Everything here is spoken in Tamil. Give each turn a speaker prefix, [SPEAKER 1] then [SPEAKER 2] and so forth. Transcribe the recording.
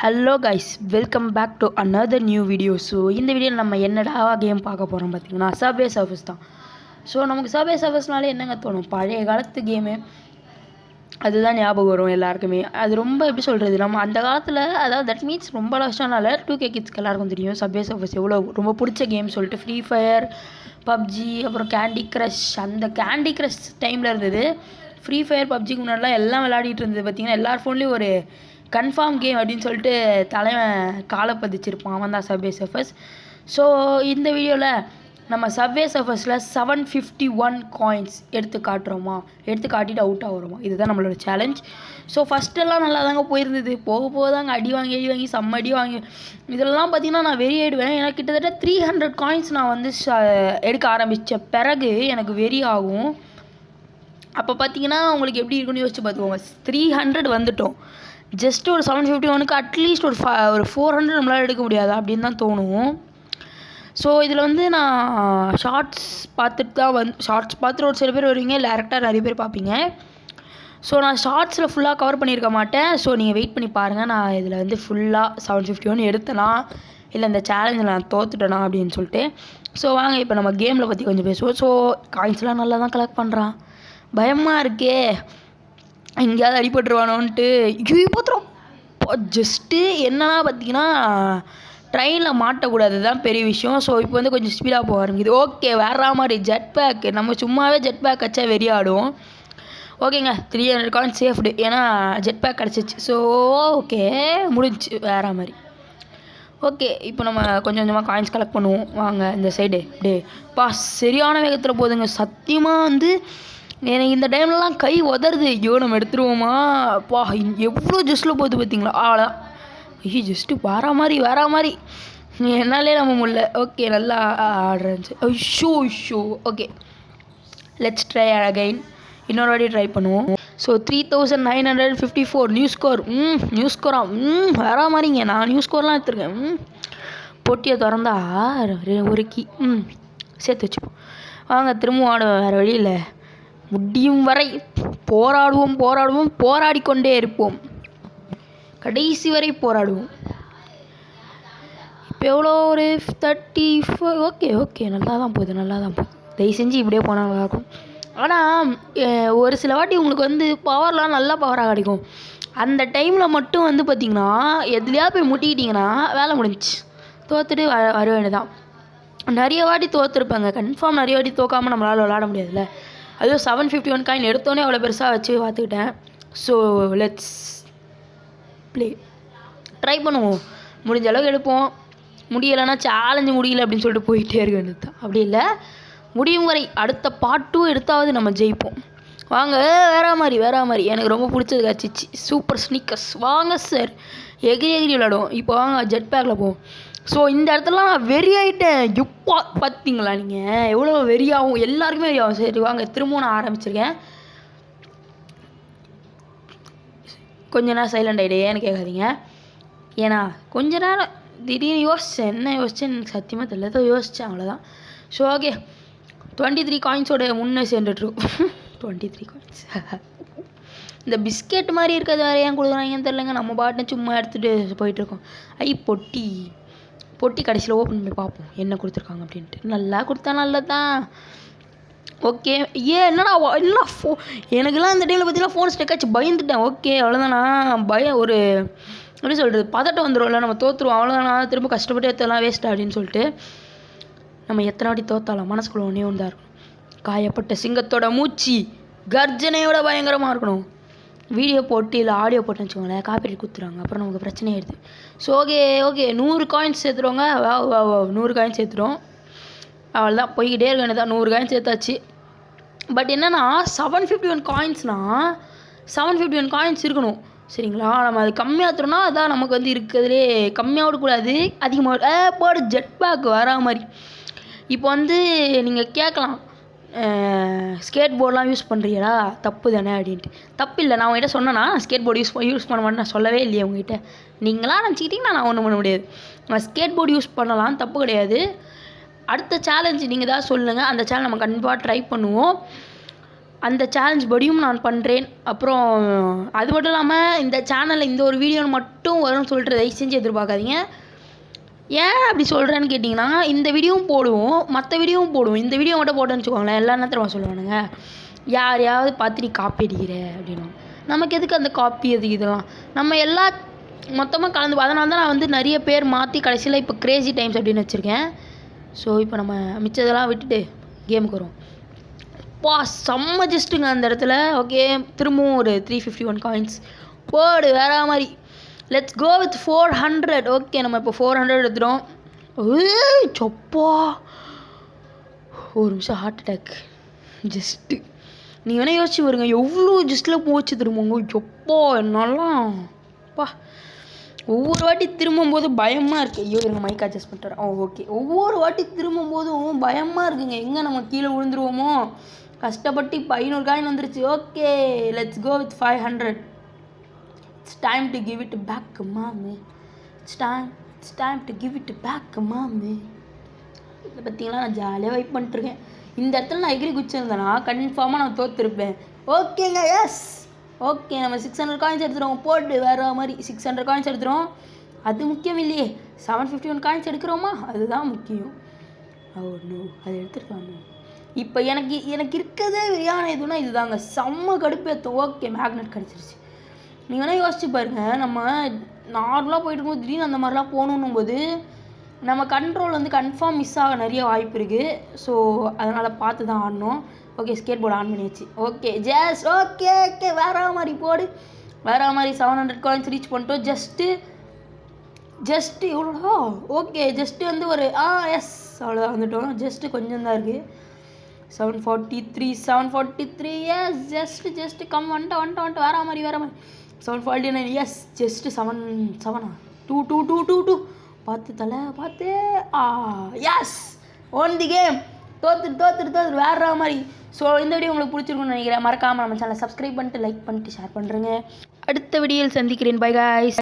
[SPEAKER 1] Hello guys, welcome back to another new video. So இந்த வீடியோவில் நம்ம என்னடா கேம் பார்க்க போகிறோம் பார்த்தீங்கன்னா சப்வே சர்ஃபர்ஸ் தான். ஸோ நமக்கு சப்வே சர்ஃபர்ஸ்னாலே என்னங்க தோணும்? பழைய காலத்து கேமு அதுதான் ஞாபகம் வரும் எல்லாருக்குமே. அது ரொம்ப எப்படி சொல்கிறது, நம்ம அந்த காலத்தில், அதாவது தட் மீன்ஸ் ரொம்ப வருஷம்னால 2K கிட்ஸ்க்கு எல்லாருக்கும் தெரியும் சப்வே சர்ஃபர்ஸ் எவ்வளோ ரொம்ப பிடிச்ச கேம் சொல்லிட்டு. ஃப்ரீ ஃபயர், பப்ஜி, அப்புறம் கேண்டி க்ரஷ். அந்த கேண்டி க்ரஷ் டைமில் இருந்தது. ஃப்ரீ ஃபயர், பப்ஜிக்கு முன்னாடிலாம் எல்லாம் விளையாடிட்டு இருந்தது. பார்த்திங்கன்னா எல்லார் ஃபோன்லேயும் ஒரு கன்ஃபார்ம் கேம் அப்படின்னு சொல்லிட்டு தலைவன் காலை பதிச்சிருப்பான், அவன் தான் சப்வே சர்ஃபர்ஸ். ஸோ இந்த வீடியோவில் நம்ம சப்வே சர்ஃபர்ஸில் 751 காயின்ஸ் எடுத்து காட்டுறோமா, எடுத்து காட்டிட்டு அவுட் ஆகுறோமா, இதுதான் நம்மளோட சேலஞ்ச். ஸோ ஃபஸ்ட்டெல்லாம் நல்லா தாங்க போயிருந்தது. போக போக தாங்க அடி வாங்கி செம்ம அடி வாங்கி இதெல்லாம் பார்த்திங்கன்னா நான் வெறி ஆகிடுவேன். ஏன்னா கிட்டத்தட்ட 300 காயின்ஸ் நான் வந்து எடுக்க ஆரம்பித்த பிறகு எனக்கு வெறி ஆகும். அப்போ பார்த்தீங்கன்னா உங்களுக்கு எப்படி இருக்குன்னு யோசிச்சு பார்த்துக்கோங்க. 300 வந்துட்டோம். ஜஸ்ட் ஒரு 751க்கு அட்லீஸ்ட் ஒரு 400 நம்மளால் எடுக்க முடியாதா அப்படின்னு தான் தோணும். ஸோ இதில் வந்து நான் ஷார்ட்ஸ் பார்த்துட்டு தான் ஷார்ட்ஸ் பார்த்துட்டு ஒரு சில பேர் வருவீங்க, டேரெக்டாக நிறைய பேர் பார்ப்பீங்க. ஸோ நான் ஷார்ட்ஸில் ஃபுல்லாக கவர் பண்ணியிருக்க மாட்டேன். ஸோ நீங்கள் வெயிட் பண்ணி பாருங்கள், நான் இதில் வந்து ஃபுல்லாக 751 எடுத்தேனா இல்லை இந்த சேலஞ்சில் நான் தோத்துட்டேனா அப்படின்னு சொல்லிட்டு. ஸோ வாங்க இப்போ நம்ம கேமில் பற்றி கொஞ்சம் பேசுவோம். ஸோ காயின்ஸ்லாம் நல்லா தான் கலெக்ட் பண்ணுறான். பயமாக இருக்கே எங்கேயாவது அடிபட்டுருவானோன்ட்டு. இப்போத்துறோம் ஜஸ்ட்டு என்னன்னா பார்த்தீங்கன்னா ட்ரெயினில் மாட்டக்கூடாது தான் பெரிய விஷயம். ஸோ இப்போ வந்து கொஞ்சம் ஸ்பீடாக போக ஆரம்பிக்குது. ஓகே, வேற மாதிரி ஜெட் பேக். நம்ம சும்மாவே ஜெட் பேக் வச்சா வெறியாடும். ஓகேங்க, 300 காயின்ஸ் சேஃப்டு, ஏன்னா ஜெட் பேக் கிடச்சிச்சு. ஸோ ஓகே, முடிஞ்சிச்சு வேற மாதிரி. ஓகே, இப்போ நம்ம கொஞ்சம் கொஞ்சமாக காயின்ஸ் கலெக்ட் பண்ணுவோம். வாங்க இந்த சைடு அப்படியே சரியான வேகத்தில் போகுதுங்க. சத்தியமாக வந்து எனக்கு இந்த டைம்லலாம் கை உதறது. ஐயோ நம்ம எடுத்துருவோமா எவ்வளோ ஜஸ்ட்டில் போகுது பார்த்தீங்களா? ஆளா ஐயோ ஜஸ்ட்டு வேற மாதிரி என்னாலே நம்ம முடியல. ஓகே, நல்லா ஆடுறேன். ஐஷோ ஓகே, லெட்ஸ் ட்ரை அகைன். இன்னொரு வாட்டி ட்ரை பண்ணுவோம். So 3954 new score. நியூ ஸ்கோரா? வேற மாதிரிங்க. நான் நியூ ஸ்கோர்லாம் எடுத்துருக்கேன். போட்டியை திறந்தா ஒரு கீ சேர்த்து வச்சுப்போம். வாங்க திரும்பவும் ஆடுவேன், வேறு வழி இல்லை. முடியும் வரை போராடுவோம், போராடிக்கொண்டே இருப்போம், கடைசி வரை போராடுவோம். இப்போ எவ்வளோ ஒரு 34. ஓகே நல்லா தான் போகுது. தயவு செஞ்சு இப்படியே போனால் நல்லாயிருக்கும். ஆனால் ஒரு சில வாட்டி உங்களுக்கு வந்து பவர்லாம் நல்லா பவராக கிடைக்கும். அந்த டைமில் மட்டும் வந்து பார்த்திங்கன்னா எதுலையா போய் முட்டிக்கிட்டிங்கன்னா வேலை முடிஞ்சிச்சு, தோற்றுட்டு வர வேண்டியதான். நிறைய வாட்டி தோற்றுருப்பாங்க கன்ஃபார்ம். நிறைய வாட்டி தோக்காமல் நம்மளால் விளாட முடியாதுல்ல. அதுவும் 751 காயின் எடுத்தோன்னே அவ்வளோ பெருசாக வச்சு பார்த்துக்கிட்டேன். ஸோ லெட்ஸ் ப்ளே, ட்ரை பண்ணுவோம். முடிஞ்ச அளவுக்கு எடுப்போம். முடியலைன்னா சேலஞ்சு முடியல அப்படின்னு சொல்லிட்டு போயிட்டே இருக்க வேண்டியது தான். அப்படி இல்லை, முடியும் வரை அடுத்த பார்ட் 2 எடுத்தாவது நம்ம ஜெயிப்போம். வாங்க வேற மாதிரி எனக்கு ரொம்ப பிடிச்சது கிடச்சிச்சு. Super sneakers. வாங்க சார், எகிரி விளையாடுவோம். இப்போ வாங்க ஜெட் பேக்கில் போவோம். ஸோ இந்த இடத்துலலாம் நான் வெறி ஆகிட்டேன். எப்போ பார்த்தீங்களா நீங்கள் எவ்வளோ வெறியாகும்? எல்லாருக்குமே வெறியாகும். சரி வாங்க திரும்பவும் நான் ஆரம்பிச்சிருக்கேன். கொஞ்ச நேரம் சைலண்ட் ஆகிட்டேன்னு கேட்காதீங்க. ஏன்னா கொஞ்ச நேரம் திடீர்னு யோசித்தேன். என்ன யோசித்தேன் எனக்கு சத்தியமாக தெரியல, ஏதோ யோசித்தேன், அவ்வளோதான். ஸோ ஓகே, 23 காயின்ஸோட முன்னே சேர்ந்துட்டுருக்கோம். 23 காயின்ஸ். இந்த பிஸ்கெட் மாதிரி இருக்கிறது வேறு ஏன் கொடுக்குறாங்கன்னு தெரிலங்க. நம்ம பாட்டுன்னு சும்மா எடுத்துகிட்டு போயிட்டுருக்கோம். பொட்டி கடைசியில் ஓப்பன் பண்ணி பார்ப்போம் என்ன கொடுத்துருக்காங்க அப்படின்ட்டு. நல்லா கொடுத்தா நல்லதான். ஓகே, என்னடா எனக்குலாம் இந்த டைமில் பார்த்தீங்கன்னா ஃபோன் ஸ்டெக் ஆச்சு, பயந்துட்டேன். ஓகே அவ்வளோதானா, ஒரு எப்படி சொல்கிறது, பதட்டம் வந்துடும்ல, நம்ம தோற்றுருவோம் அவ்வளோதானா, திரும்ப கஷ்டப்பட்டு எடுத்தலாம் வேஸ்ட் அப்படின்னு சொல்லிட்டு. நம்ம எத்தனை வாட்டி தோற்றாலும் மனசுக்குள்ள ஒன்றே ஒன்று தான் இருக்கணும், காயப்பட்ட சிங்கத்தோட மூச்சு கர்ஜனையோட பயங்கரமாக இருக்கணும். வீடியோ போட்டு இல்லை ஆடியோ போட்டுன்னு வச்சுக்கோங்களேன், காப்பிரைட் கொடுத்துருவாங்க, அப்புறம் நமக்கு பிரச்சனை ஆயிடுது. ஸோ ஓகே 100 காயின்ஸ் சேர்த்துருவாங்க. 100 காயின்ஸ் சேர்த்துடும், அவ்வளோதான். போய்கிட்டே இருக்க வேண்டியதான். 100 காயின்ஸ் சேர்த்தாச்சு. பட் என்னென்னா 751 காயின்ஸ்னால் 751 காயின்ஸ் இருக்கணும், சரிங்களா? நம்ம அது கம்மியாத்துறோன்னா அதான் நமக்கு வந்து இருக்கிறதுலே கம்மியாக விடக்கூடாது, அதிகமாக போடு. ஜெட் பேக் வர மாதிரி. இப்போ வந்து நீங்கள் கேட்கலாம், ஸ்கேட் போர்டெலாம் யூஸ் பண்ணுறீங்களா, தப்பு தானே அப்படின்ட்டு. தப்பு இல்லை, நான் உங்கள்கிட்ட சொன்னேன்னா ஸ்கேட் போர்டு யூஸ் பண்ண மாட்டேன், நான் சொல்லவே இல்லையே உங்கள்கிட்ட. நீங்களாம் நினச்சிக்கிட்டிங்கன்னா நான் ஒன்றும் பண்ண முடியாது. நான் ஸ்கேட் போர்டு யூஸ் பண்ணலாம், தப்பு கிடையாது. அடுத்த சேலஞ்சு நீங்கள் தான் சொல்லுங்கள், அந்த சேலஞ்ச் நம்ம கண்டிப்பாக ட்ரை பண்ணுவோம். அந்த சேலஞ்ச் படியும் நான் பண்ணுறேன். அப்புறம் அது மட்டும் இல்லாமல் இந்த சேனலில் இந்த ஒரு வீடியோ மட்டும் வரும்னு சொல்லிட்டு தயவு செஞ்சு எதிர்பார்க்காதீங்க. ஏன் அப்படி சொல்கிறேன்னு கேட்டிங்கன்னா, இந்த வீடியோவும் போடுவோம், மற்ற வீடியோவும் போடுவோம். இந்த வீடியோ மட்டும் போட்டோன்னு வச்சுக்கோங்களேன், எல்லா நேரத்தில் சொல்லுவானுங்க, யாரையாவது பார்த்து நீ காப்பி அடிக்கிற அப்படின்னா. நமக்கு எதுக்கு அந்த காப்பி எதுக்கு இதெல்லாம்? நம்ம எல்லா மொத்தமாக கலந்து. அதனால தான் நான் வந்து நிறைய பேர் மாற்றி கடைசியில் இப்போ கிரேசி டைம்ஸ் அப்படின்னு வச்சுருக்கேன். ஸோ இப்போ நம்ம மிச்சதெல்லாம் விட்டுட்டு கேமுக்கு வரும். செம்ம ஜஸ்ட்டுங்க அந்த இடத்துல. ஓகே, திரும்பவும் ஒரு 351 காயின்ஸ் போடு வேற மாதிரி. Let's go with 400. ஓகே, நம்ம இப்போ 400 எடுத்துகிறோம். சொப்பா, ஒரு நிமிஷம் ஹார்ட் அட்டாக். ஜஸ்ட்டு நீங்கள் வேணால் யோசிச்சு வருங்க, எவ்வளோ ஜஸ்ட்டில் போச்சு திரும்பங்க. சொப்பா, என்னெல்லாம் பா. ஒவ்வொரு வாட்டி திரும்பும்போது பயமாக இருக்குது. ஐயோ, எங்கள் மைக் அட்ஜஸ்ட் பண்ணிட்டுறேன். ஓகே, ஒவ்வொரு வாட்டி திரும்பும்போதும் பயமாக இருக்குங்க, எங்கே நம்ம கீழே விழுந்துருவோமோ. கஷ்டப்பட்டு இப்போ 500 காயின் வந்துருச்சு. Okay, let's go with 500. It's time to give it back மாமி. It's time to give it back மாமி. இதை பார்த்தீங்களா, நான் ஜாலியாக வெயிட் பண்ணிட்டுருக்கேன். இந்த இடத்துல நான் எகிரி குச்சிருந்தேன்னா கன்ஃபார்மாக நான் தோற்றுருப்பேன். ஓகேங்க, எஸ். ஓகே, நம்ம 600 காயின்ஸ் எடுத்துகிறோம். போட்டு வேறு மாதிரி 600 காயின்ஸ் எடுத்துகிறோம். அது முக்கியம் இல்லையே, 751 காயின்ஸ் எடுக்கிறோமா, அதுதான் முக்கியம். நோ, அதை எடுத்துருக்காங்க. இப்போ எனக்கு இருக்கிறதே விரியான எதுனா இதுதாங்க, செம்ம கடுப்பேற்றும். ஓகே, மேக்னெட் கிடச்சிருச்சு. நீங்கள் வேணால் யோசிச்சு பாருங்கள், நம்ம நார்மலாக போயிட்டு இருக்கும்போது திடீர்னு அந்த மாதிரிலாம் போகணும் போது நம்ம கண்ட்ரோல் வந்து கன்ஃபார்ம் மிஸ் ஆக நிறைய வாய்ப்பு இருக்குது. ஸோ அதனால் பார்த்து தான் ஆடணும். ஓகே, ஸ்கேட் போர்டு ஆன் பண்ணியாச்சு. ஓகே, ஓகே வேற மாதிரி போடு. வேற மாதிரி 700 காயின்ஸ் ரீச் பண்ணிட்டோம். ஜஸ்ட்டு எவ்வளோடா? ஓகே, ஜஸ்ட்டு வந்து ஒரு எஸ் அவ்வளோதான் வந்துட்டோம். ஜஸ்ட்டு கொஞ்சம் தான் இருக்குது. 743 எஸ். ஜஸ்ட்டு கம் வந்துட்டு வேற மாதிரி 749 எஸ். ஜஸ்ட்டு 2 பார்த்து தலை பார்த்து எஸ் ஒன் தி கேம். தோத்துட்டு வேற மாதிரி. ஸோ இந்த வீடியோ உங்களுக்கு பிடிச்சிருக்குன்னு நினைக்கிறேன். மறக்காமல் நம்ம சேனலை சப்ஸ்கிரைப் பண்ணிட்டு லைக் பண்ணிட்டு ஷேர் பண்ணுறேங்க. அடுத்த வீடியோவில் சந்திக்கிறேன். By guys.